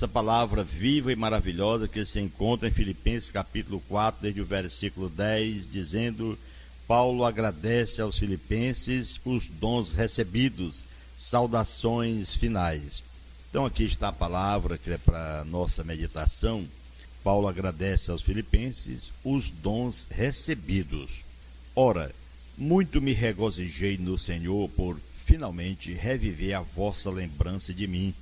essa palavra viva e maravilhosa que se encontra em Filipenses capítulo 4, desde o versículo 10, dizendo: Paulo agradece aos filipenses os dons recebidos, saudações finais. Então aqui está a palavra que é para nossa meditação. Paulo agradece aos filipenses os dons recebidos. Ora, muito me regozijei no Senhor por finalmente reviver a vossa lembrança de mim,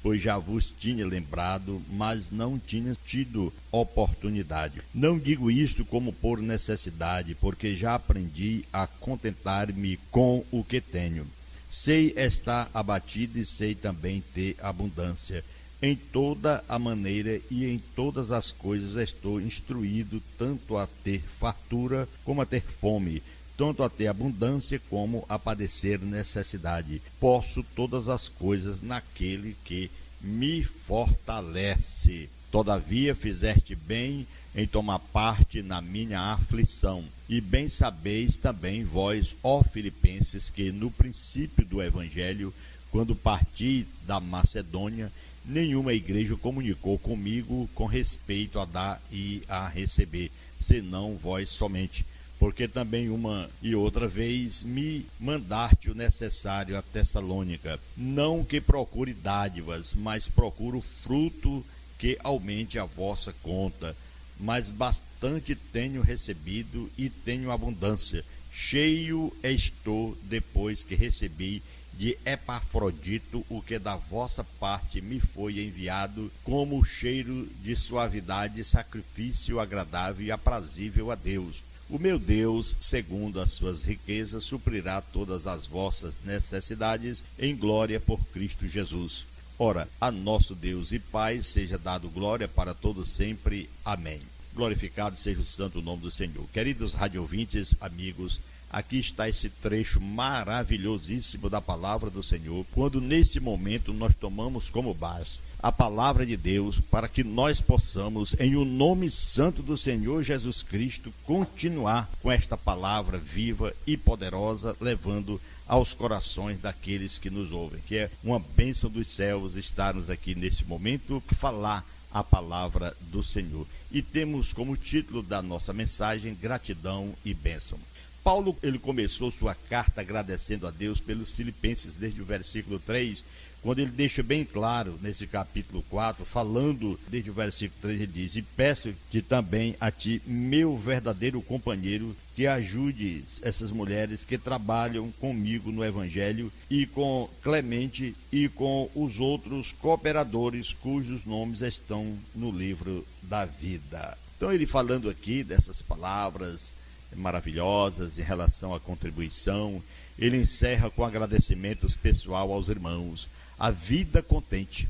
pois já vos tinha lembrado, mas não tinha tido oportunidade. Não digo isto como por necessidade, porque já aprendi a contentar-me com o que tenho. Sei estar abatido e sei também ter abundância. Em toda a maneira e em todas as coisas estou instruído, tanto a ter fartura como a ter fome, tanto a ter abundância como a padecer necessidade. Posso todas as coisas naquele que me fortalece. Todavia fizeste bem em tomar parte na minha aflição. E bem sabeis também vós, ó Filipenses, que no princípio do Evangelho, quando parti da Macedônia, nenhuma igreja comunicou comigo com respeito a dar e a receber, senão vós somente. Porque também uma e outra vez me mandaste o necessário a Tessalônica. Não que procure dádivas, mas procuro fruto que aumente a vossa conta. Mas bastante tenho recebido e tenho abundância. Cheio estou depois que recebi de Epafrodito o que da vossa parte me foi enviado, como cheiro de suavidade, sacrifício agradável e aprazível a Deus. O meu Deus, segundo as suas riquezas, suprirá todas as vossas necessidades em glória por Cristo Jesus. Ora, a nosso Deus e Pai seja dado glória para todos sempre. Amém. Glorificado seja o santo nome do Senhor. Queridos radiovintes, amigos, aqui está esse trecho maravilhosíssimo da palavra do Senhor, quando nesse momento nós tomamos como base a palavra de Deus, para que nós possamos, em o nome santo do Senhor Jesus Cristo, continuar com esta palavra viva e poderosa, levando aos corações daqueles que nos ouvem, que é uma bênção dos céus estarmos aqui nesse momento, falar a palavra do Senhor. E temos como título da nossa mensagem, gratidão e bênção. Paulo, ele começou sua carta agradecendo a Deus pelos filipenses, desde o versículo 3, quando ele deixa bem claro, nesse capítulo 4, falando desde o versículo 3, ele diz: e peço-te também a ti, meu verdadeiro companheiro, que ajude essas mulheres que trabalham comigo no Evangelho, e com Clemente e com os outros cooperadores cujos nomes estão no livro da vida. Então ele falando aqui dessas palavras maravilhosas em relação à contribuição, ele encerra com agradecimentos pessoal aos irmãos. A vida contente,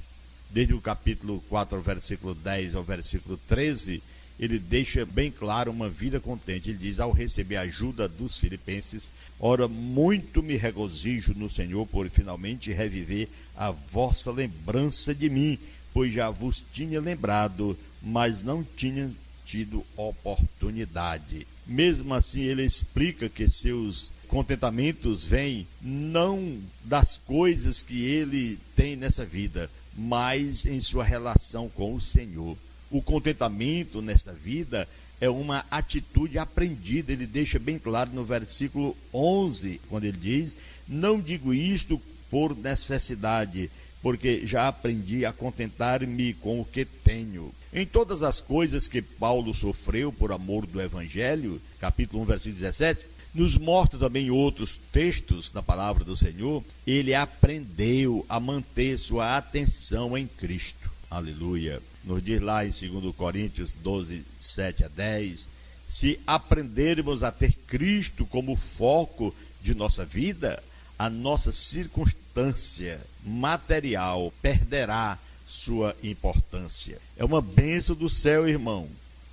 desde o capítulo 4 ao versículo 10 ao versículo 13, ele deixa bem claro uma vida contente. Ele diz: ao receber a ajuda dos filipenses, ora, muito me regozijo no Senhor por finalmente reviver a vossa lembrança de mim, pois já vos tinha lembrado, mas não tinha tido oportunidade. Mesmo assim, ele explica que seus contentamentos vêm não das coisas que ele tem nessa vida, mas em sua relação com o Senhor. O contentamento nesta vida é uma atitude aprendida. Ele deixa bem claro no versículo 11, quando ele diz: não digo isto por necessidade, porque já aprendi a contentar-me com o que tenho. Em todas as coisas que Paulo sofreu por amor do Evangelho, capítulo 1, versículo 17, nos mostra também outros textos da palavra do Senhor, ele aprendeu a manter sua atenção em Cristo. Aleluia. Nos diz lá em 2 Coríntios 12, 7 a 10, se aprendermos a ter Cristo como foco de nossa vida, a nossa circunstância material perderá sua importância. É uma bênção do céu, irmão,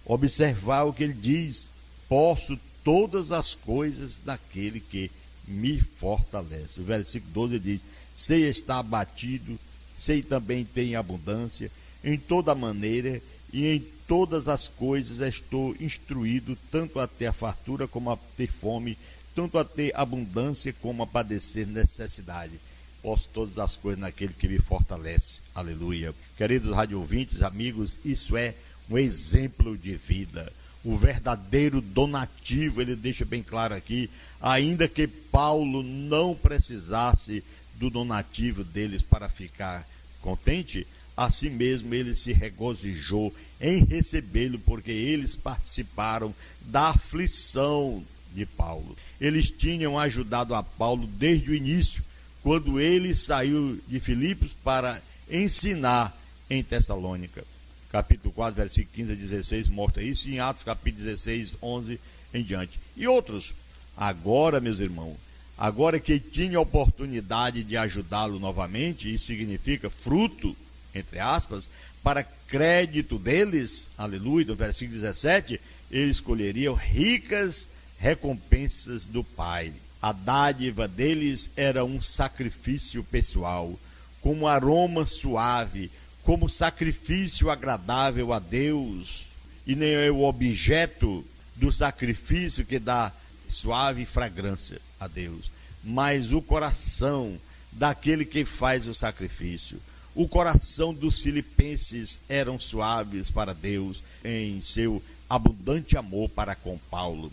observar o que ele diz: posso todas as coisas naquele que me fortalece. O versículo 12 diz: sei estar abatido, sei também ter abundância, em toda maneira e em todas as coisas estou instruído, tanto a ter a fartura como a ter fome, tanto a ter abundância como a padecer necessidade. posso todas as coisas naquele que me fortalece. Aleluia. Queridos rádio ouvintes, amigos, isso é um exemplo de vida. O verdadeiro donativo, ele deixa bem claro aqui, ainda que Paulo não precisasse do donativo deles para ficar contente, assim mesmo ele se regozijou em recebê-lo, porque eles participaram da aflição de Paulo. Eles tinham ajudado a Paulo desde o início, quando ele saiu de Filipos para ensinar em Tessalônica. Capítulo 4, versículo 15 a 16 mostra isso, e em Atos capítulo 16, 11 em diante. E outros. Agora, meus irmãos, agora que tinha a oportunidade de ajudá-lo novamente, isso significa fruto, entre aspas, para crédito deles, aleluia, do versículo 17, eles escolheriam ricas recompensas do Pai. A dádiva deles era um sacrifício pessoal, como aroma suave, como sacrifício agradável a Deus, e nem é o objeto do sacrifício que dá suave fragrância a Deus, mas o coração daquele que faz o sacrifício. O coração dos filipenses eram suaves para Deus em seu abundante amor para com Paulo,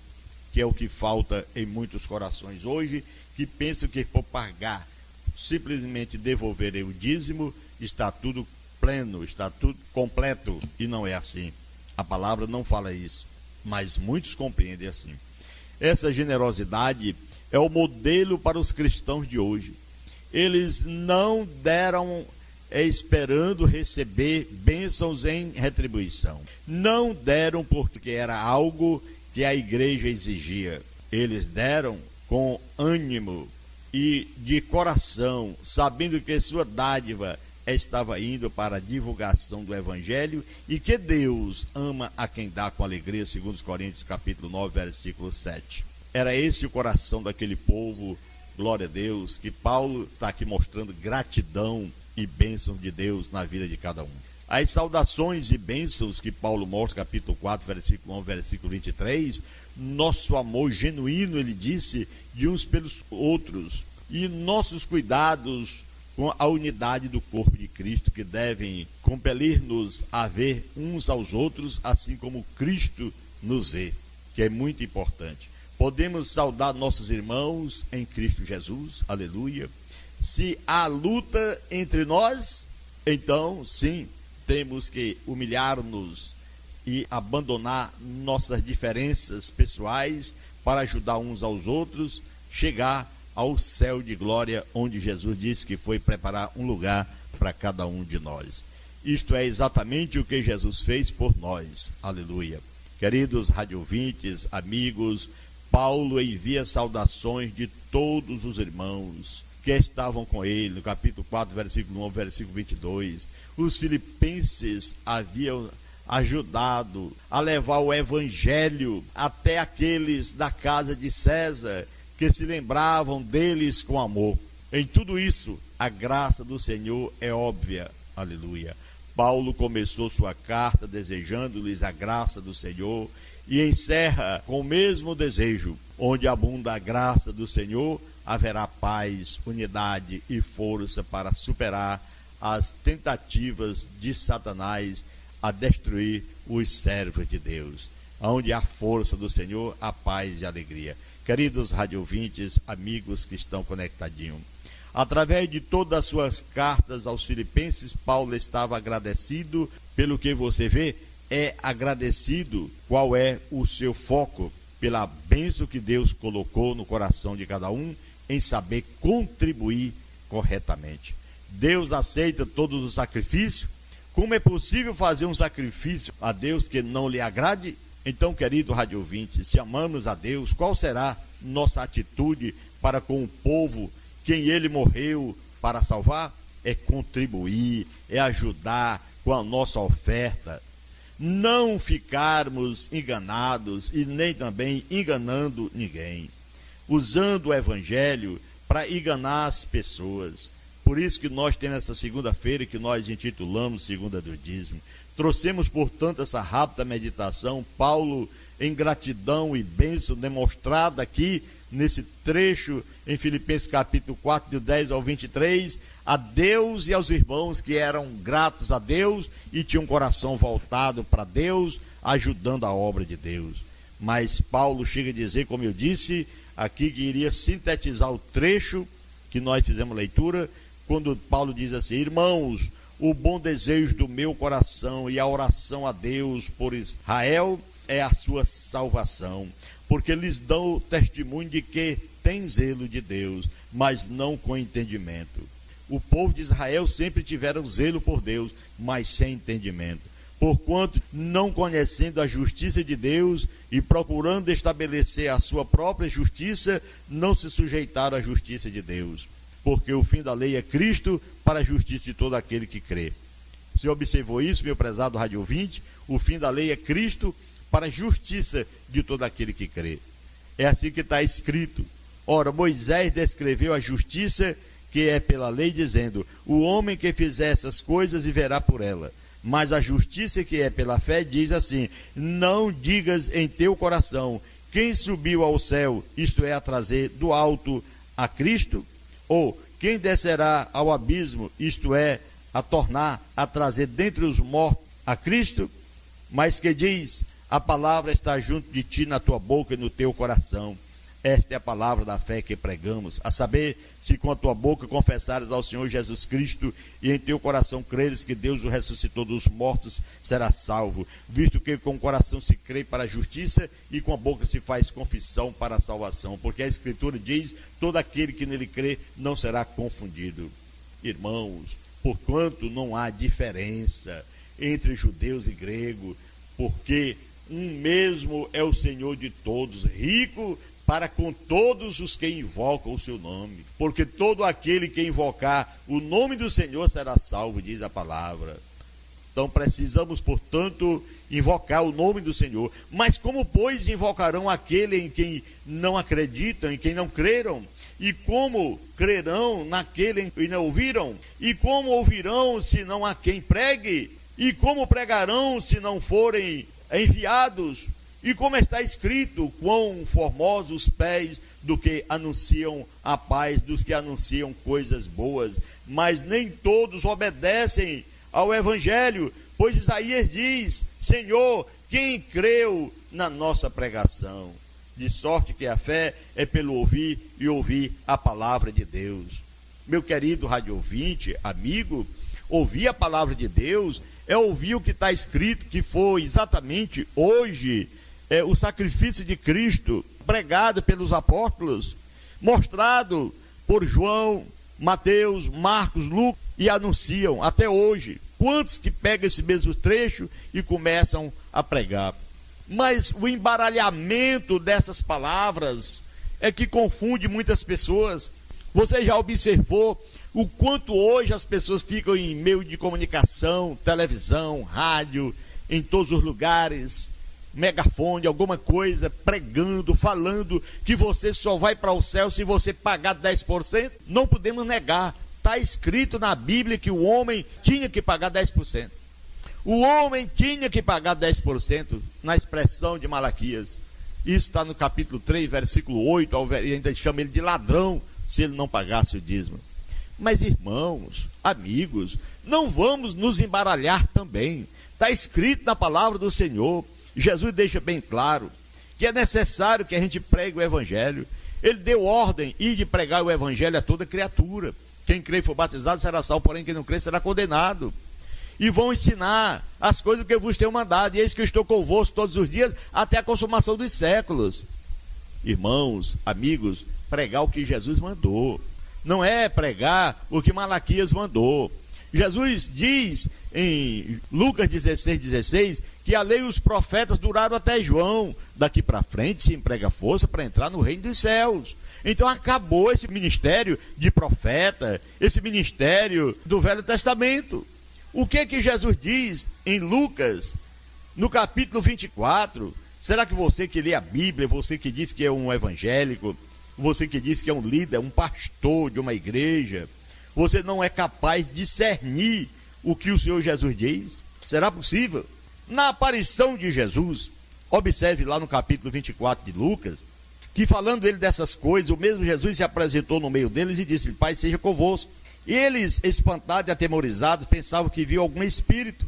que é o que falta em muitos corações hoje, que pensam que por pagar, simplesmente devolverem o dízimo, está tudo pleno, está tudo completo, e não é assim. A palavra não fala isso, mas muitos compreendem assim. Essa generosidade é o modelo para os cristãos de hoje. Eles não deram esperando receber bênçãos em retribuição. Não deram porque era algo que a igreja exigia. Eles deram com ânimo e de coração, sabendo que sua dádiva estava indo para a divulgação do Evangelho e que Deus ama a quem dá com alegria, segundo os Coríntios capítulo 9, versículo 7. Era esse o coração daquele povo, glória a Deus, que Paulo está aqui mostrando gratidão e bênção de Deus na vida de cada um. As saudações e bênçãos que Paulo mostra, capítulo 4, versículo 1, versículo 23, nosso amor genuíno, ele disse, de uns pelos outros, e nossos cuidados com a unidade do corpo de Cristo, que devem compelir-nos a ver uns aos outros, assim como Cristo nos vê, que é muito importante. Podemos saudar nossos irmãos em Cristo Jesus, aleluia. Se há luta entre nós, então, sim, temos que humilhar-nos e abandonar nossas diferenças pessoais para ajudar uns aos outros, chegar ao céu de glória, onde Jesus disse que foi preparar um lugar para cada um de nós. Isto é exatamente o que Jesus fez por nós, aleluia. Queridos radiovintes, amigos, Paulo envia saudações de todos os irmãos que estavam com ele, no capítulo 4, versículo 1, versículo 22. Os filipenses haviam ajudado a levar o evangelho até aqueles da casa de César, que se lembravam deles com amor. Em tudo isso, a graça do Senhor é óbvia, aleluia. Paulo começou sua carta desejando-lhes a graça do Senhor e encerra com o mesmo desejo: onde abunda a graça do Senhor, haverá paz, unidade e força para superar as tentativas de Satanás a destruir os servos de Deus. Onde há força do Senhor, há paz e alegria. Queridos radiovintes, amigos que estão conectadinhos, através de todas as suas cartas aos filipenses, Paulo estava agradecido pelo que você vê, é agradecido. Qual é o seu foco? Pela bênção que Deus colocou no coração de cada um, em saber contribuir corretamente. Deus aceita todos os sacrifícios. Como é possível fazer um sacrifício a Deus que não lhe agrade? Então, querido rádio ouvinte, se amamos a Deus, qual será nossa atitude para com o povo quem ele morreu para salvar? É contribuir, é ajudar com a nossa oferta. Não ficarmos enganados e nem também enganando ninguém, usando o evangelho para enganar as pessoas. Por isso que nós temos essa segunda-feira que nós intitulamos Segunda do Dízimo. Trouxemos, portanto, essa rápida meditação, Paulo em gratidão e bênção demonstrada aqui nesse trecho em Filipenses capítulo 4, do 10 ao 23, a Deus e aos irmãos que eram gratos a Deus e tinham um coração voltado para Deus, ajudando a obra de Deus. Mas Paulo chega a dizer, como eu disse aqui, que iria sintetizar o trecho que nós fizemos leitura, quando Paulo diz assim: irmãos, o bom desejo do meu coração e a oração a Deus por Israel é a sua salvação, porque lhes dão testemunho de que tem zelo de Deus, mas não com entendimento. O povo de Israel sempre tiveram zelo por Deus, mas sem entendimento. Porquanto, não conhecendo a justiça de Deus e procurando estabelecer a sua própria justiça, não se sujeitaram à justiça de Deus. Porque o fim da lei é Cristo para a justiça de todo aquele que crê. Você observou isso, meu prezado rádio ouvinte? O fim da lei é Cristo para a justiça de todo aquele que crê. É assim que está escrito. Ora, Moisés descreveu a justiça que é pela lei, dizendo: o homem que fizer essas coisas viverá por ela. Mas a justiça que é pela fé diz assim: não digas em teu coração, quem subiu ao céu, isto é, a trazer do alto a Cristo? Ou quem descerá ao abismo, isto é, a tornar, a trazer dentre os mortos a Cristo? Mas que diz: a palavra está junto de ti, na tua boca e no teu coração. Esta é a palavra da fé que pregamos, a saber, se com a tua boca confessares ao Senhor Jesus Cristo e em teu coração creres que Deus o ressuscitou dos mortos, será salvo, visto que com o coração se crê para a justiça e com a boca se faz confissão para a salvação, porque a Escritura diz: todo aquele que nele crê não será confundido. Irmãos, porquanto não há diferença entre judeus e grego, porque um mesmo é o Senhor de todos, rico para com todos os que invocam o seu nome, porque todo aquele que invocar o nome do Senhor será salvo, diz a palavra. Então precisamos, portanto, invocar o nome do Senhor. Mas como, pois, invocarão aquele em quem não acreditam, em quem não creram? E como crerão naquele em quem não ouviram? E como ouvirão se não há quem pregue? E como pregarão se não forem enviados? E como está escrito: quão formosos os pés do que anunciam a paz, dos que anunciam coisas boas. Mas nem todos obedecem ao evangelho, pois Isaías diz: Senhor, quem creu na nossa pregação? De sorte que a fé é pelo ouvir e ouvir a palavra de Deus. Meu querido rádio ouvinte, amigo, ouvir a palavra de Deus é ouvir o que está escrito, que foi exatamente hoje o sacrifício de Cristo, pregado pelos apóstolos, mostrado por João, Mateus, Marcos, Lucas, e anunciam até hoje. Quantos que pegam esse mesmo trecho e começam a pregar? Mas o embaralhamento dessas palavras é que confunde muitas pessoas. Você já observou o quanto hoje as pessoas ficam em meio de comunicação, televisão, rádio, em todos os lugares, megafone, alguma coisa, pregando, falando que você só vai para o céu se você pagar 10%? Não podemos negar, está escrito na Bíblia que o homem tinha que pagar 10%. O homem tinha que pagar 10%, na expressão de Malaquias. Isso está no capítulo 3, versículo 8, e ainda chama ele de ladrão, se ele não pagasse o dízimo. Mas irmãos, amigos, não vamos nos embaralhar também. Está escrito na palavra do Senhor. Jesus deixa bem claro que é necessário que a gente pregue o evangelho. Ele deu ordem de pregar o evangelho a toda criatura. Quem crê e for batizado será salvo, porém quem não crê será condenado. E vão ensinar as coisas que eu vos tenho mandado, e eis que eu estou convosco todos os dias até a consumação dos séculos. Irmãos, amigos, pregar o que Jesus mandou, não é pregar o que Malaquias mandou. Jesus diz em Lucas 16, que a lei e os profetas duraram até João. Daqui para frente se emprega força para entrar no reino dos céus. Então acabou esse ministério de profeta, esse ministério do Velho Testamento. O que Jesus diz em Lucas, no capítulo 24? Será que você que lê a Bíblia, você que diz que é um evangélico, você que diz que é um líder, um pastor de uma igreja, você não é capaz de discernir o que o Senhor Jesus diz? Será possível? Na aparição de Jesus, observe lá no capítulo 24 de Lucas, que falando ele dessas coisas, o mesmo Jesus se apresentou no meio deles e disse: Pai seja convosco. E eles, espantados e atemorizados, pensavam que viu algum espírito.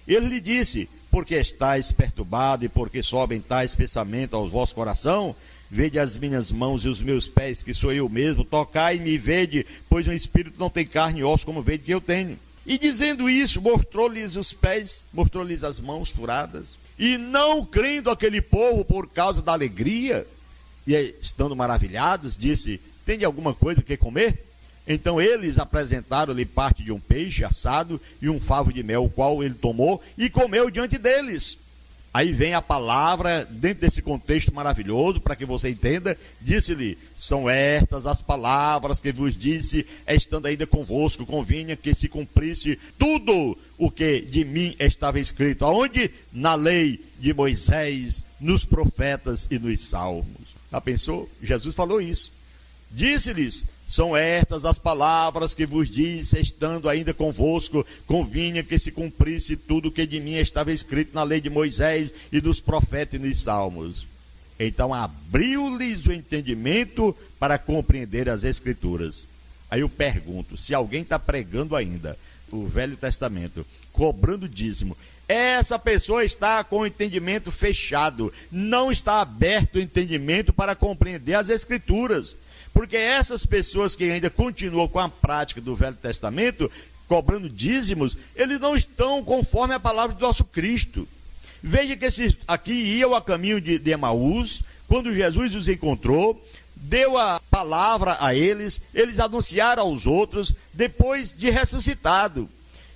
Ele lhe disse: porque estáis perturbados e porque sobem tais pensamentos aos vossos coração? Vede as minhas mãos e os meus pés, que sou eu mesmo, tocai-me e vede, pois um espírito não tem carne e osso, como vede que eu tenho. E dizendo isso, mostrou-lhes os pés, mostrou-lhes as mãos furadas. E não crendo aquele povo por causa da alegria, e estando maravilhados, disse: tende alguma coisa que comer? Então eles apresentaram-lhe parte de um peixe assado e um favo de mel, o qual ele tomou e comeu diante deles. Aí vem a palavra, dentro desse contexto maravilhoso, para que você entenda, disse-lhe: são estas as palavras que vos disse, estando ainda convosco, convinha que se cumprisse tudo o que de mim estava escrito. Aonde? Na lei de Moisés, nos profetas e nos salmos. Já pensou? Jesus falou isso. Disse-lhes: são estas as palavras que vos disse, estando ainda convosco, convinha que se cumprisse tudo o que de mim estava escrito na lei de Moisés e dos profetas e nos salmos. Então abriu-lhes o entendimento para compreender as Escrituras. Aí eu pergunto, se alguém está pregando ainda o Velho Testamento, cobrando dízimo, essa pessoa está com o entendimento fechado, não está aberto o entendimento para compreender as Escrituras. Porque essas pessoas que ainda continuam com a prática do Velho Testamento, cobrando dízimos, eles não estão conforme a palavra do nosso Cristo. Veja que esses aqui iam a caminho de Emaús, quando Jesus os encontrou, deu a palavra a eles, eles anunciaram aos outros, depois de ressuscitado.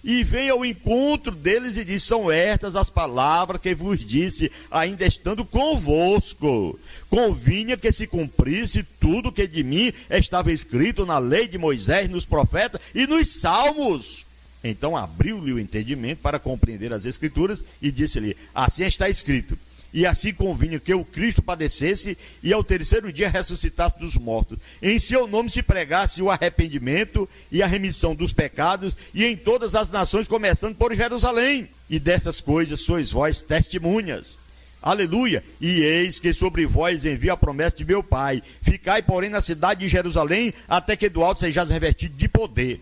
E veio ao encontro deles e disse: são estas as palavras que vos disse, ainda estando convosco. Convinha que se cumprisse tudo que de mim estava escrito na lei de Moisés, nos profetas e nos salmos. Então abriu-lhe o entendimento para compreender as Escrituras e disse-lhe: assim está escrito. E assim convinha que o Cristo padecesse e ao terceiro dia ressuscitasse dos mortos. Em seu nome se pregasse o arrependimento e a remissão dos pecados, e em todas as nações, começando por Jerusalém. E dessas coisas sois vós testemunhas. Aleluia! E eis que sobre vós envio a promessa de meu Pai. Ficai, porém, na cidade de Jerusalém, até que do alto sejais revestidos de poder.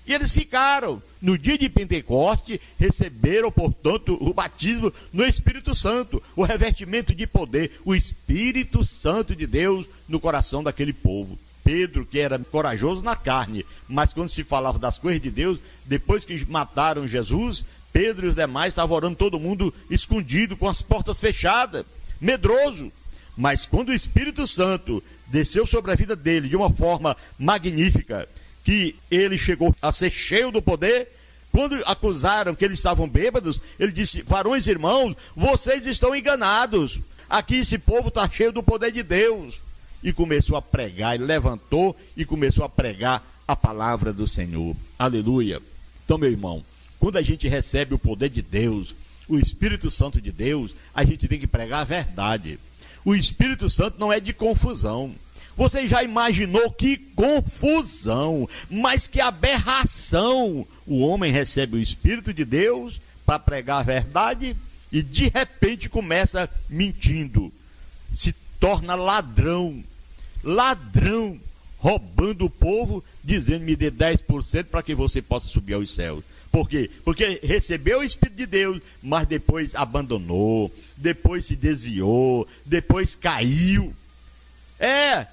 E eles ficaram. No dia de Pentecoste, receberam, portanto, o batismo no Espírito Santo, o revestimento de poder, o Espírito Santo de Deus no coração daquele povo. Pedro, que era corajoso na carne, mas quando se falava das coisas de Deus, depois que mataram Jesus, Pedro e os demais estavam orando, todo mundo escondido, com as portas fechadas, medroso. Mas quando o Espírito Santo desceu sobre a vida dele de uma forma magnífica, que ele chegou a ser cheio do poder, quando acusaram que eles estavam bêbados, ele disse: varões e irmãos, vocês estão enganados, aqui esse povo está cheio do poder de Deus. E começou a pregar, ele levantou e começou a pregar a palavra do Senhor. Aleluia. Então, meu irmão, quando a gente recebe o poder de Deus, o Espírito Santo de Deus, a gente tem que pregar a verdade. O Espírito Santo não é de confusão. Você já imaginou que confusão, mas que aberração? O homem recebe o Espírito de Deus para pregar a verdade e de repente começa mentindo, se torna ladrão, roubando o povo, dizendo: me dê 10% para que você possa subir aos céus. Por quê? Porque recebeu o Espírito de Deus, mas depois abandonou, depois se desviou, depois caiu.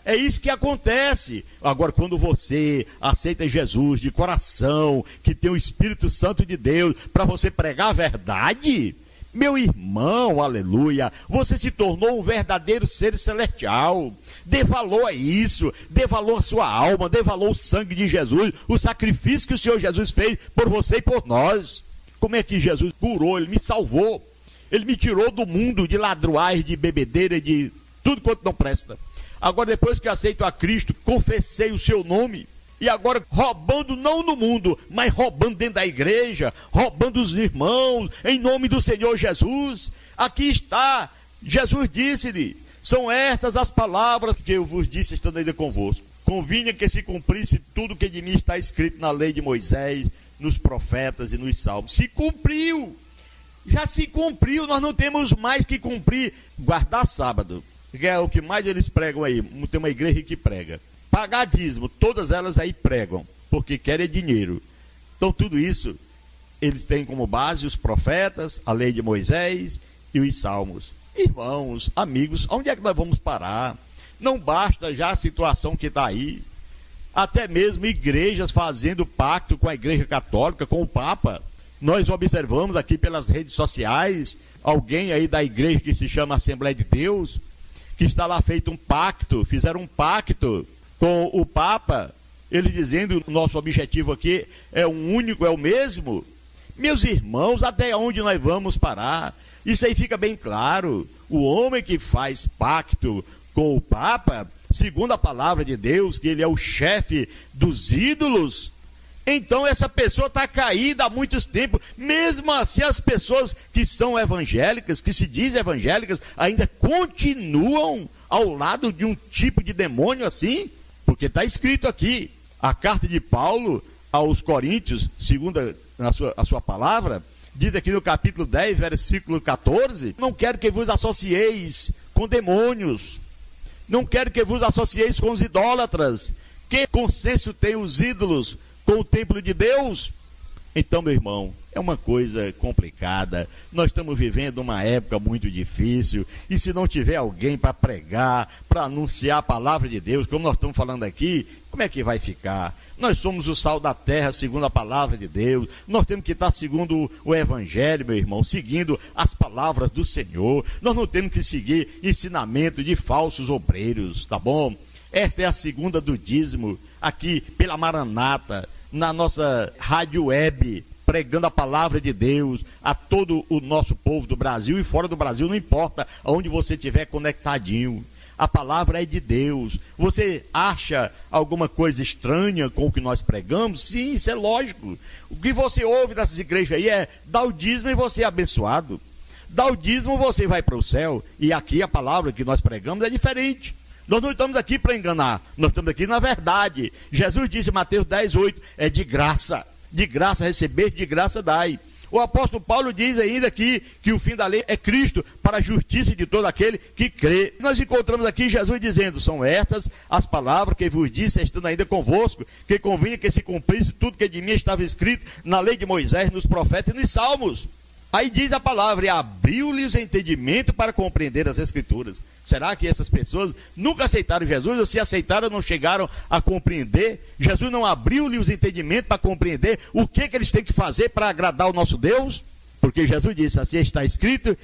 É isso que acontece. Agora, quando você aceita Jesus de coração, que tem o Espírito Santo de Deus para você pregar a verdade, meu irmão, aleluia, você se tornou um verdadeiro ser celestial. Dê valor a isso, dê valor à sua alma, dê valor ao sangue de Jesus, o sacrifício que o Senhor Jesus fez por você e por nós. Como é que Jesus curou? Ele me salvou, ele me tirou do mundo de ladruagem, de bebedeira, de tudo quanto não presta. Agora, depois que aceito a Cristo, confessei o seu nome, e agora roubando não no mundo, mas roubando dentro da igreja, roubando os irmãos, em nome do Senhor Jesus. Aqui está, Jesus disse-lhe: são estas as palavras que eu vos disse estando ainda convosco. Convinha que se cumprisse tudo que de mim está escrito na lei de Moisés, nos profetas e nos salmos. Se cumpriu, já se cumpriu, nós não temos mais que cumprir, guardar sábado. que é o que mais eles pregam aí. Tem uma igreja que prega. Pagar dízimo, todas elas aí pregam, porque querem dinheiro. Então tudo isso, eles têm como base os profetas, a lei de Moisés e os salmos. Irmãos, amigos, onde é que nós vamos parar? Não basta já a situação que está aí. Até mesmo igrejas fazendo pacto com a igreja católica, com o Papa. Nós observamos aqui pelas redes sociais, alguém aí da igreja que se chama Assembleia de Deus, que está lá feito um pacto, fizeram um pacto com o Papa, ele dizendo, o nosso objetivo aqui é um único, é o mesmo. Meus irmãos, até onde nós vamos parar? Isso aí fica bem claro. O homem que faz pacto com o Papa, segundo a palavra de Deus, que ele é o chefe dos ídolos, então essa pessoa está caída há muitos tempos. Mesmo assim, as pessoas que são evangélicas, que se dizem evangélicas, ainda continuam ao lado de um tipo de demônio assim, porque está escrito aqui, a carta de Paulo aos Coríntios, segundo a sua palavra, diz aqui no capítulo 10, versículo 14, não quero que vos associeis com demônios, não quero que vos associeis com os idólatras. Que consenso tem os ídolos com o templo de Deus? Então, meu irmão, é uma coisa complicada. Nós estamos vivendo uma época muito difícil, e se não tiver alguém para pregar, para anunciar a palavra de Deus, como nós estamos falando aqui, como é que vai ficar? Nós somos o sal da terra, segundo a palavra de Deus. Nós temos que estar segundo o evangelho, meu irmão, seguindo as palavras do Senhor. Nós não temos que seguir ensinamento de falsos obreiros, tá bom? Esta é a segunda do dízimo, aqui pela Maranata, na nossa rádio web, pregando a palavra de Deus a todo o nosso povo do Brasil e fora do Brasil, não importa aonde você estiver conectadinho. A palavra é de Deus. Você acha alguma coisa estranha com o que nós pregamos? Sim, isso é lógico. O que você ouve dessas igrejas aí é: dá o dízimo e você é abençoado. Dá o dízimo, você vai para o céu. E aqui a palavra que nós pregamos é diferente. Nós não estamos aqui para enganar, nós estamos aqui na verdade. Jesus disse em Mateus 10:8, é de graça receber, de graça dai. O apóstolo Paulo diz ainda aqui que o fim da lei é Cristo, para a justiça de todo aquele que crê. Nós encontramos aqui Jesus dizendo: são estas as palavras que vos disse, estando ainda convosco, que convinha que se cumprisse tudo que de mim estava escrito na lei de Moisés, nos profetas e nos salmos. Aí diz a palavra: e abriu-lhes o entendimento para compreender as Escrituras. Será que essas pessoas nunca aceitaram Jesus? Ou se aceitaram, não chegaram a compreender? Jesus não abriu-lhes o entendimento para compreender o que eles têm que fazer para agradar o nosso Deus? Porque Jesus disse: assim está escrito,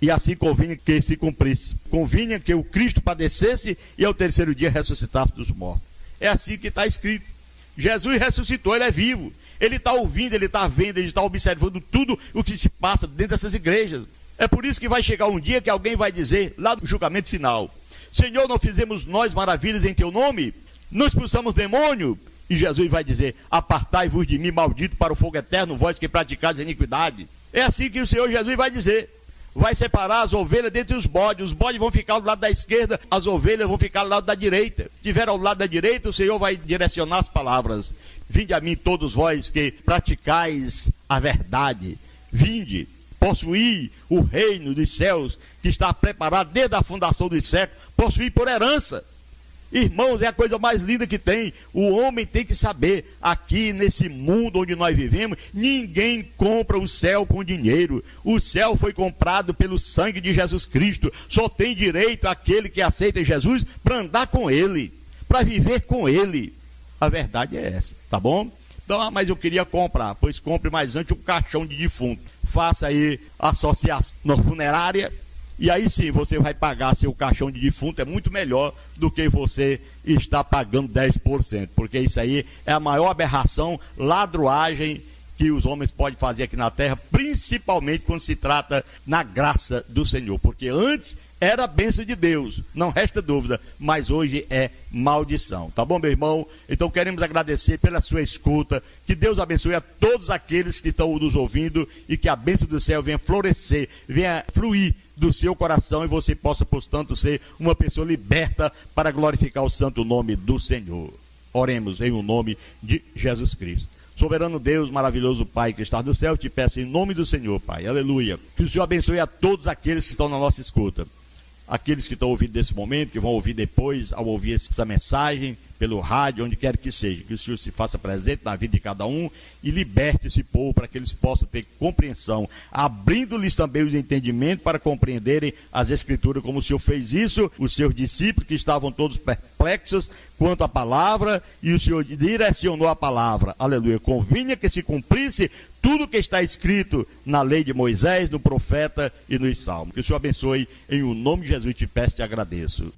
e assim convinha que se cumprisse. Convinha que o Cristo padecesse e ao terceiro dia ressuscitasse dos mortos. É assim que está escrito. Jesus ressuscitou, ele é vivo. Ele está ouvindo, ele está vendo, ele está observando tudo o que se passa dentro dessas igrejas. É por isso que vai chegar um dia que alguém vai dizer, lá no julgamento final: Senhor, não fizemos nós maravilhas em teu nome? Não expulsamos demônio? E Jesus vai dizer: apartai-vos de mim, maldito, para o fogo eterno, vós que praticais a iniquidade. É assim que o Senhor Jesus vai dizer. Vai separar as ovelhas dentre os bodes vão ficar do lado da esquerda, as ovelhas vão ficar do lado da direita. Se estiver ao lado da direita, o Senhor vai direcionar as palavras: vinde a mim todos vós que praticais a verdade, vinde, possuí o reino dos céus, que está preparado desde a fundação dos séculos, possuí por herança. Irmãos, é a coisa mais linda que tem. O homem tem que saber, aqui nesse mundo onde nós vivemos, ninguém compra o céu com dinheiro. O céu foi comprado pelo sangue de Jesus Cristo. Só tem direito aquele que aceita Jesus para andar com ele, para viver com ele. A verdade é essa, tá bom? Então, mas eu queria comprar. Pois compre mais antes um caixão de defunto. Faça aí associação na funerária, e aí sim você vai pagar seu caixão de defunto. É muito melhor do que você estar pagando 10%, porque isso aí é a maior aberração, ladruagem que os homens podem fazer aqui na terra, principalmente quando se trata na graça do Senhor, porque antes era a bênção de Deus, não resta dúvida, mas hoje é maldição, tá bom, meu irmão? Então queremos agradecer pela sua escuta, que Deus abençoe a todos aqueles que estão nos ouvindo, e que a bênção do céu venha florescer, venha fluir do seu coração, e você possa, portanto, ser uma pessoa liberta para glorificar o santo nome do Senhor. Oremos em o nome de Jesus Cristo. Soberano Deus, maravilhoso Pai que está no céu, te peço em nome do Senhor, Pai, aleluia, que o Senhor abençoe a todos aqueles que estão na nossa escuta, aqueles que estão ouvindo nesse momento, que vão ouvir depois, ao ouvir essa mensagem, pelo rádio, onde quer que seja, que o Senhor se faça presente na vida de cada um e liberte esse povo para que eles possam ter compreensão, abrindo-lhes também os entendimentos para compreenderem as Escrituras, como o Senhor fez isso, os seus discípulos que estavam todos perplexos quanto à palavra, e o Senhor direcionou a palavra, aleluia, convinha que se cumprisse tudo que está escrito na lei de Moisés, no profeta e nos salmos. Que o Senhor abençoe, em o nome de Jesus te peço e te agradeço.